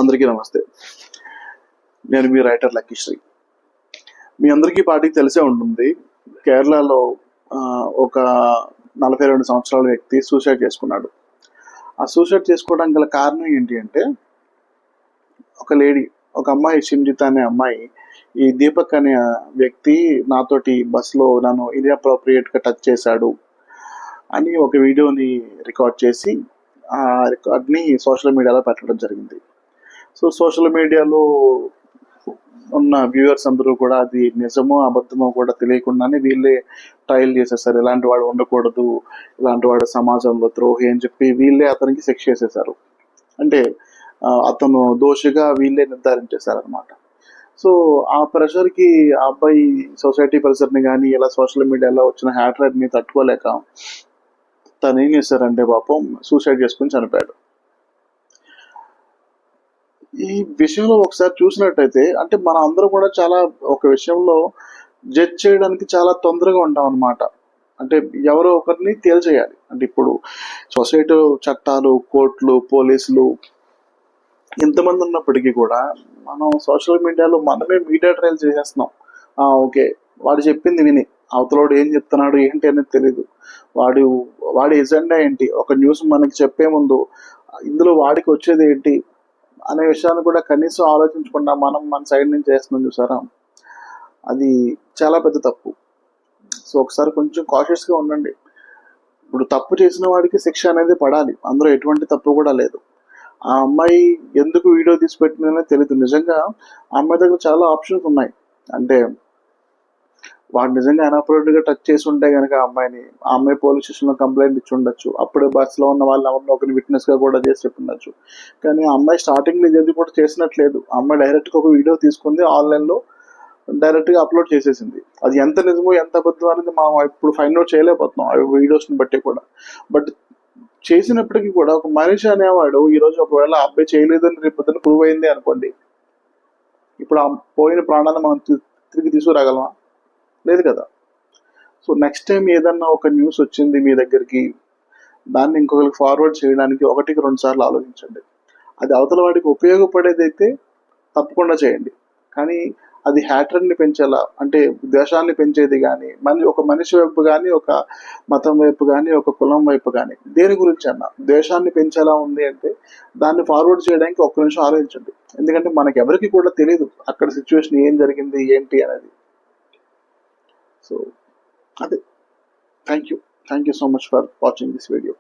అందరికీ నమస్తే. నేను మీ రైటర్ లక్కీశ్రీ. మీ అందరికీ పార్టీకి తెలిసే ఉంటుంది, కేరళలో ఒక 42 సంవత్సరాల వ్యక్తి సూసైడ్ చేసుకున్నాడు. ఆ సూసైడ్ చేసుకోవడానికి గల కారణం ఏంటి అంటే, ఒక అమ్మాయి షింజిత అనే అమ్మాయి, ఈ దీపక్ అనే వ్యక్తి నాతోటి బస్సులో నన్ను ఇన్అప్రోప్రియేట్గా టచ్ చేశాడు అని ఒక వీడియోని రికార్డ్ చేసి ఆ రికార్డ్ని సోషల్ మీడియాలో పెట్టడం జరిగింది. సో సోషల్ మీడియాలో ఉన్న వ్యూవర్స్ అందరూ కూడా అది నిజమో అబద్ధమో కూడా తెలియకుండానే వీళ్ళే ట్రయల్ చేసేసారు. ఇలాంటి వాడు ఉండకూడదు, ఇలాంటి వాడు సమాజంలో ద్రోహి అని చెప్పి వీళ్ళే అతనికి శిక్ష చేసేసారు. అంటే అతను దోషిగా వీళ్ళే నిర్ధారించేశారనమాట. సో ఆ ప్రెషర్కి ఆ అబ్బాయి సొసైటీ ప్రెషర్ని కానీ ఇలా సోషల్ మీడియాలో వచ్చిన హ్యాట్రేట్ని తట్టుకోలేక తను ఏం చేశారంటే పాపం సూసైడ్ చేసుకుని చనిపోయాడు. ఈ విషయంలో ఒకసారి చూసినట్టయితే, అంటే మన అందరూ కూడా చాలా ఒక విషయంలో జడ్జ్ చేయడానికి చాలా తొందరగా ఉంటాం అనమాట. అంటే ఎవరో ఒకరిని తేల్చేయాలి. అంటే ఇప్పుడు సొసైటీ చట్టాలు, కోర్టులు, పోలీసులు ఇంతమంది ఉన్నప్పటికీ కూడా మనం సోషల్ మీడియాలో మనమే మీడియా ట్రయల్ చేసేస్తున్నాం. ఓకే, వాడు చెప్పింది విని అవతలోడు ఏం చెప్తున్నాడు ఏంటి అనేది తెలీదు, వాడి ఎజెండా ఏంటి, ఒక న్యూస్ మనకి చెప్పే ముందు ఇందులో వాడికి వచ్చేది ఏంటి అనే విషయాన్ని కూడా కనీసం ఆలోచించకుండా మనం మన సైడ్ నుంచి చేస్తున్నాం చూసారా, అది చాలా పెద్ద తప్పు. సో ఒకసారి కొంచెం కాషియస్గా ఉండండి. ఇప్పుడు తప్పు చేసిన వాడికి శిక్ష అనేది పడాలి, అందులో ఎటువంటి తప్పు కూడా లేదు. ఆ అమ్మాయి ఎందుకు వీడియో తీసి పెట్టిందనే తెలియదు. నిజంగా ఆ అమ్మాయి దగ్గర చాలా ఆప్షన్స్ ఉన్నాయి. అంటే వాడు నిజంగా అనాప్రోప్రియేట్గా టచ్ చేసి ఉంటే కనుక ఆ అమ్మాయి పోలీస్ స్టేషన్లో కంప్లైంట్ ఇచ్చి ఉండొచ్చు. అప్పుడే బస్సులో ఉన్న వాళ్ళు ఎవరిని ఒకరిని విట్నెస్గా కూడా చేసి చెప్పుండొచ్చు. కానీ ఆ అమ్మాయి స్టార్టింగ్లో ఇదేది కూడా చేసినట్లేదు. ఆ అమ్మాయి డైరెక్ట్గా ఒక వీడియో తీసుకుంది, ఆన్లైన్లో డైరెక్ట్గా అప్లోడ్ చేసేసింది. అది ఎంత నిజమో ఎంత అబద్ధం అనేది మనం ఇప్పుడు ఫైండ్ అవుట్ చేయలేకపోతున్నాం ఆ వీడియోస్ని బట్టి కూడా. బట్ చేసినప్పటికీ కూడా ఒక మనిషి అనేవాడు ఈరోజు ఒకవేళ ఆ అబ్బాయి చేయలేదని రేపు పొద్దున ప్రూవ్ అయింది అనుకోండి, ఇప్పుడు ఆ పోయిన ప్రాణాన్ని మనం తిరిగి తీసుకురాగలమా? లేదు కదా. సో నెక్స్ట్ టైం ఏదన్నా ఒక న్యూస్ వచ్చింది మీ దగ్గరికి, దాన్ని ఇంకొకరికి ఫార్వర్డ్ చేయడానికి 1-2 సార్లు ఆలోచించండి. అది అవతల వాడికి ఉపయోగపడేదైతే తప్పకుండా చేయండి. కానీ అది హ్యాట్రెడ్ని పెంచేలా, అంటే ద్వేషాన్ని పెంచేది కానీ, ఒక మనిషి వైపు కానీ, ఒక మతం వైపు కానీ, ఒక కులం వైపు కానీ, దేని గురించి అన్నా ద్వేషాన్ని పెంచేలా ఉంది అంటే దాన్ని ఫార్వర్డ్ చేయడానికి 1 నిమిషం ఆలోచించండి. ఎందుకంటే మనకి ఎవరికి కూడా తెలియదు అక్కడ సిచ్యువేషన్ ఏం జరిగింది ఏంటి అనేది. So, thank you so much for watching this video.